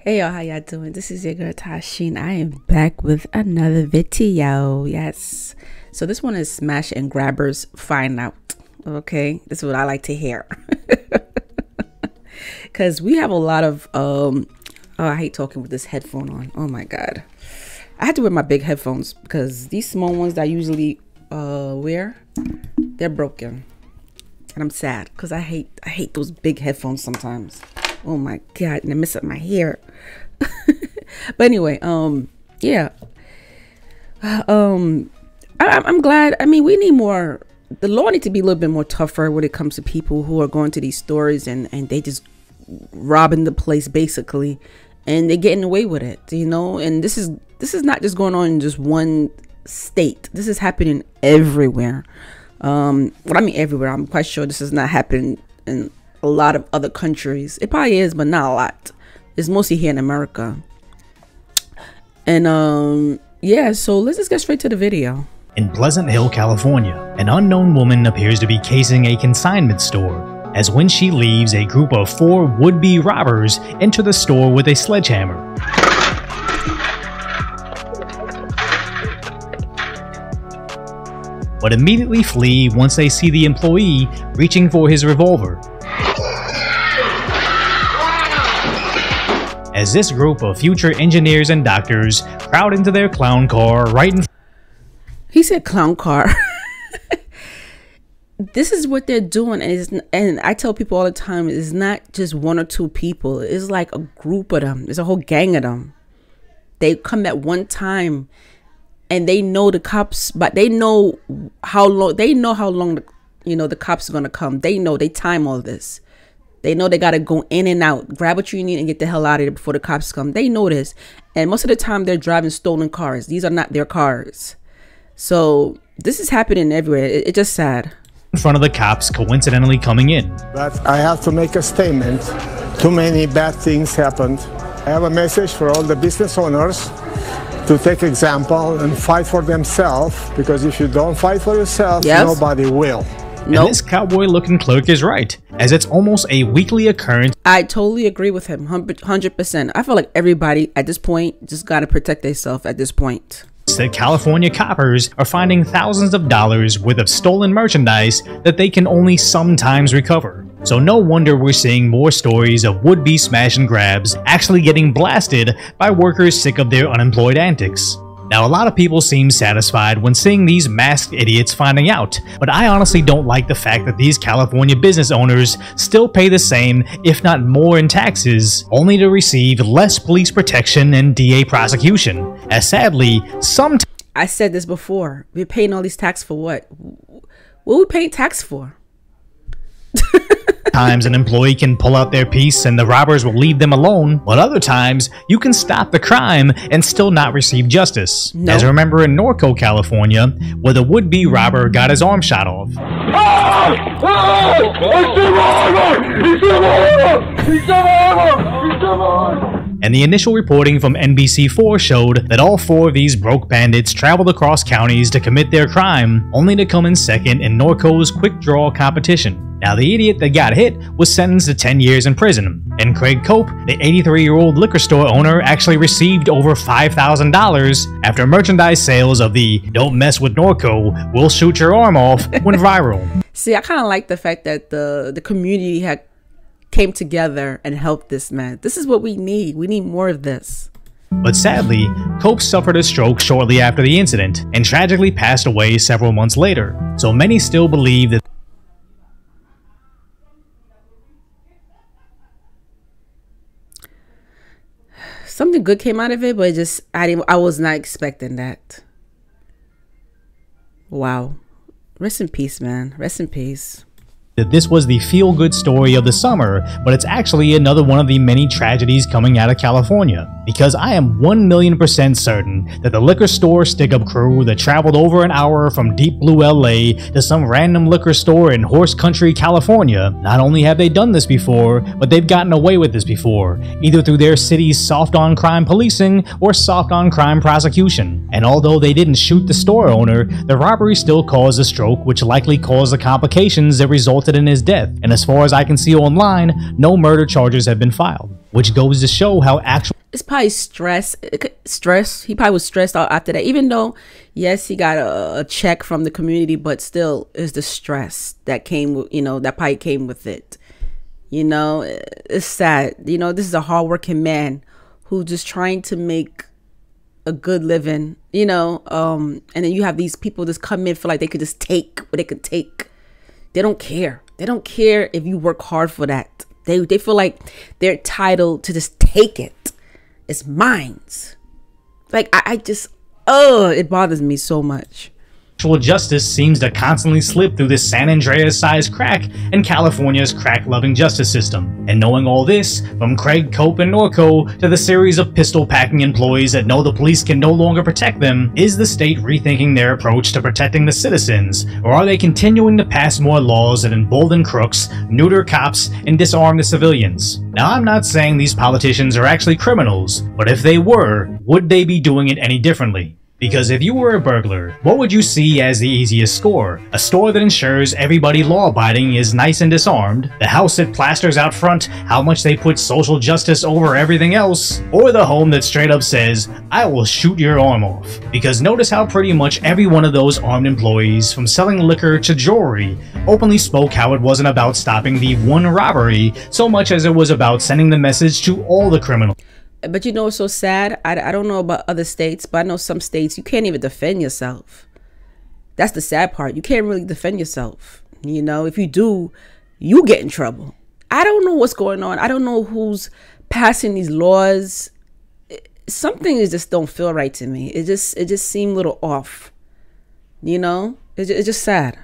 Hey y'all, how y'all doing? This is your girl Tashi, and I am back with another video. Yes, so this one is smash and grabbers find out. Okay, this is what I like to hear. Because we have a lot of oh, I hate talking with this headphone on. Oh my god, I had to wear my big headphones because these small ones that I usually wear, they're broken, and I'm sad because I hate those big headphones sometimes. Oh my god, and I mess up my hair. But anyway, yeah, I'm glad. I mean, we need more. The law needs to be a little bit more tougher when it comes to people who are going to these stores and they just robbing the place basically, and they're getting away with it, you know. And this is not just going on in just one state. This is happening everywhere. Well, I mean everywhere. I'm quite sure this is not happening in a lot of other countries. It probably is, but not a lot. It's mostly here in America. And yeah, so let's just get straight to the video. In Pleasant Hill, California, an unknown woman appears to be casing a consignment store, as when she leaves, a group of 4 would-be robbers enter the store with a sledgehammer. But immediately flee once they see the employee reaching for his revolver. As this group of future engineers and doctors crowd into their clown car right in... He said clown car. This is what they're doing, and I tell people all the time, it's not just 1 or 2 people. It's like a group of them. It's a whole gang of them. They come at one time, and they know the cops, but they know how long. They know how long the cops are gonna come. They know, they time all this. They know they got to go in and out, grab what you need and get the hell out of there before the cops come. They know this. And most of the time they're driving stolen cars. These are not their cars. So this is happening everywhere. It's just sad. In front of the cops coincidentally coming in. But I have to make a statement. Too many bad things happened. I have a message for all the business owners to take example and fight for themselves. Because if you don't fight for yourself, nobody will. Nope. And this cowboy-looking clerk is right, as it's almost a weekly occurrence. I totally agree with him, 100%. I feel like everybody at this point just got to protect themselves at this point. That California coppers are finding thousands of dollars worth of stolen merchandise that they can only sometimes recover. So no wonder we're seeing more stories of would-be smash and grabs actually getting blasted by workers sick of their unemployed antics. Now, a lot of people seem satisfied when seeing these masked idiots finding out, but I honestly don't like the fact that these California business owners still pay the same, if not more, in taxes, only to receive less police protection and DA prosecution, as sadly, some... I said this before, we're paying all these taxes for what? What are we paying tax for? Times an employee can pull out their piece and the robbers will leave them alone, but other times you can stop the crime and still not receive justice. Nope. As I remember in Norco, California, where the would-be robber got his arm shot off. And the initial reporting from NBC4 showed that all 4 of these broke bandits traveled across counties to commit their crime, only to come in second in Norco's quick draw competition. Now, the idiot that got hit was sentenced to 10 years in prison, and Craig Cope, the 83-year-old liquor store owner, actually received over $5,000 after merchandise sales of the "Don't mess with Norco, we'll shoot your arm off" went viral. See, I kind of like the fact that the community had came together and helped this man. This is what we need. We need more of this. But sadly, Cope suffered a stroke shortly after the incident and tragically passed away several months later. So many still believe that something good came out of it, but I was not expecting that. Wow. Rest in peace, man. Rest in peace. That this was the feel-good story of the summer, but it's actually another one of the many tragedies coming out of California. Because I am 1,000,000% certain that the liquor store stick-up crew that traveled over an hour from deep blue LA to some random liquor store in horse country, California, not only have they done this before, but they've gotten away with this before, either through their city's soft-on-crime policing or soft-on-crime prosecution. And although they didn't shoot the store owner, the robbery still caused a stroke, which likely caused the complications that resulted in his death. And as far as I can see online, no murder charges have been filed. which goes to show how actual It's probably stress. He probably was stressed out after that, even though, yes, he got a check from the community, but still is the stress that came with, that probably came with it. It's sad. This is a hardworking man who's just trying to make a good living, and then you have these people just come in, feel like they could just take what they could take. They don't care. They don't care if you work hard for that. They feel like they're entitled to just take it. It's mine. Like, I just, it bothers me so much. justice seems to constantly slip through the San Andreas-sized crack in California's crack-loving justice system. And knowing all this, from Craig Cope and Norco to the series of pistol-packing employees that know the police can no longer protect them, is the state rethinking their approach to protecting the citizens, or are they continuing to pass more laws that embolden crooks, neuter cops, and disarm the civilians? Now, I'm not saying these politicians are actually criminals, but if they were, would they be doing it any differently? Because if you were a burglar, what would you see as the easiest score? A store that ensures everybody law-abiding is nice and disarmed? The house that plasters out front how much they put social justice over everything else? Or the home that straight up says, I will shoot your arm off? Because notice how pretty much every one of those armed employees, from selling liquor to jewelry, openly spoke how it wasn't about stopping the one robbery so much as it was about sending the message to all the criminals. But what's so sad? I don't know about other states, but I know some states you can't even defend yourself. That's the sad part. You can't really defend yourself. If you do, you get in trouble. I don't know what's going on. I don't know who's passing these laws. Something just don't feel right to me. It just seemed a little off. It's just sad.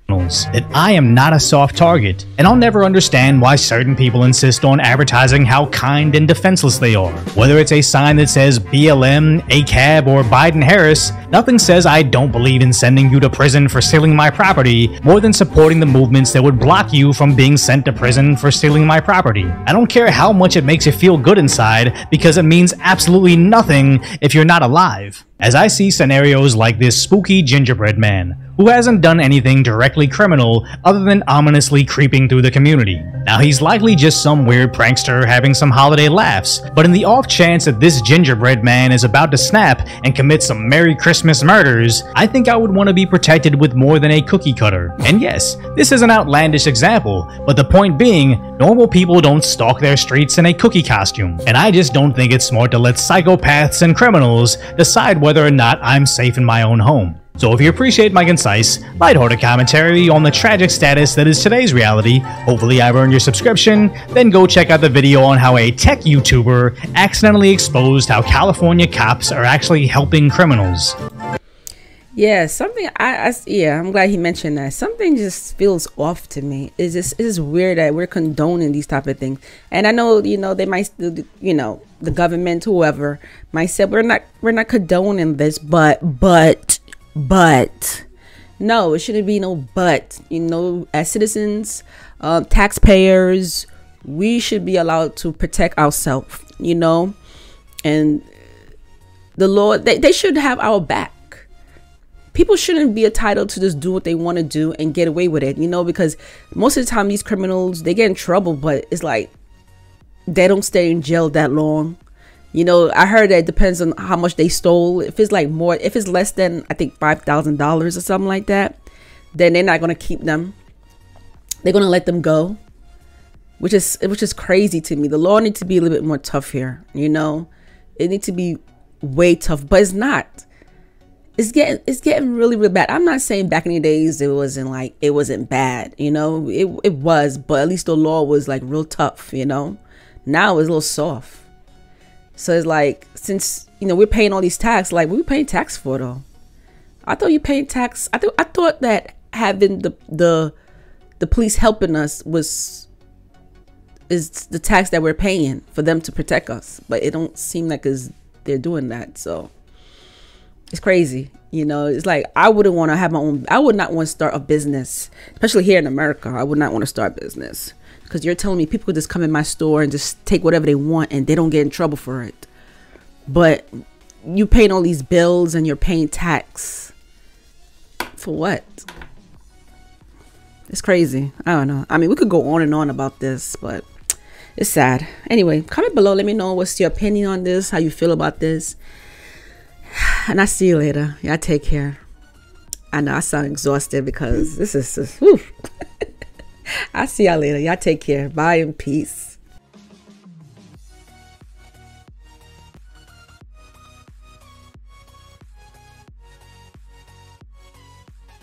That I am not a soft target, and I'll never understand why certain people insist on advertising how kind and defenseless they are. Whether it's a sign that says BLM, ACAB, or Biden-Harris, nothing says I don't believe in sending you to prison for stealing my property more than supporting the movements that would block you from being sent to prison for stealing my property. I don't care how much it makes you feel good inside, because it means absolutely nothing if you're not alive. As I see scenarios like this spooky gingerbread man, who hasn't done anything directly criminal other than ominously creeping through the community. Now, he's likely just some weird prankster having some holiday laughs, but in the off chance that this gingerbread man is about to snap and commit some Merry Christmas murders, I think I would want to be protected with more than a cookie cutter. And yes, this is an outlandish example, but the point being, normal people don't stalk their streets in a cookie costume, and I just don't think it's smart to let psychopaths and criminals decide whether or not I'm safe in my own home. So if you appreciate my concise, lighthearted commentary on the tragic status that is today's reality, hopefully I've earned your subscription, then go check out the video on how a tech YouTuber accidentally exposed how California cops are actually helping criminals. Yeah, something I'm glad he mentioned that. Something just feels off to me. It's just weird that we're condoning these type of things. And I know, they might, the government, whoever might say we're not condoning this, but no, it shouldn't be no but. As citizens, taxpayers, we should be allowed to protect ourselves, and the law, they should have our back. People shouldn't be entitled to just do what they want to do and get away with it, because most of the time these criminals, they get in trouble, but it's like they don't stay in jail that long. I heard that it depends on how much they stole. If it's like more, if it's less than, I think, $5,000 or something like that, then they're not going to keep them. They're going to let them go, which is crazy to me. The law needs to be a little bit more tough here. It needs to be way tough, but it's not. It's getting really, really bad. I'm not saying back in the days it wasn't bad. It was, but at least the law was like real tough. Now it's a little soft. So it's like, since we're paying all these tax, like, what are we paying tax for though? I thought you paying tax. I thought that having the police helping us is the tax that we're paying for them to protect us. But it don't seem like they're doing that. So it's crazy. It's like, I wouldn't want to have my own. I would not want to start a business, especially here in America. I would not want to start a business. Because you're telling me people could just come in my store and just take whatever they want and they don't get in trouble for it. But you paying all these bills and you're paying tax. For what? It's crazy. I don't know. I mean, we could go on and on about this, but It's sad. Anyway, comment below. Let me know what's your opinion on this, how you feel about this. And I'll see you later. Y'all take care. I know I sound exhausted because this is just, I'll see y'all later. Y'all take care. Bye and peace.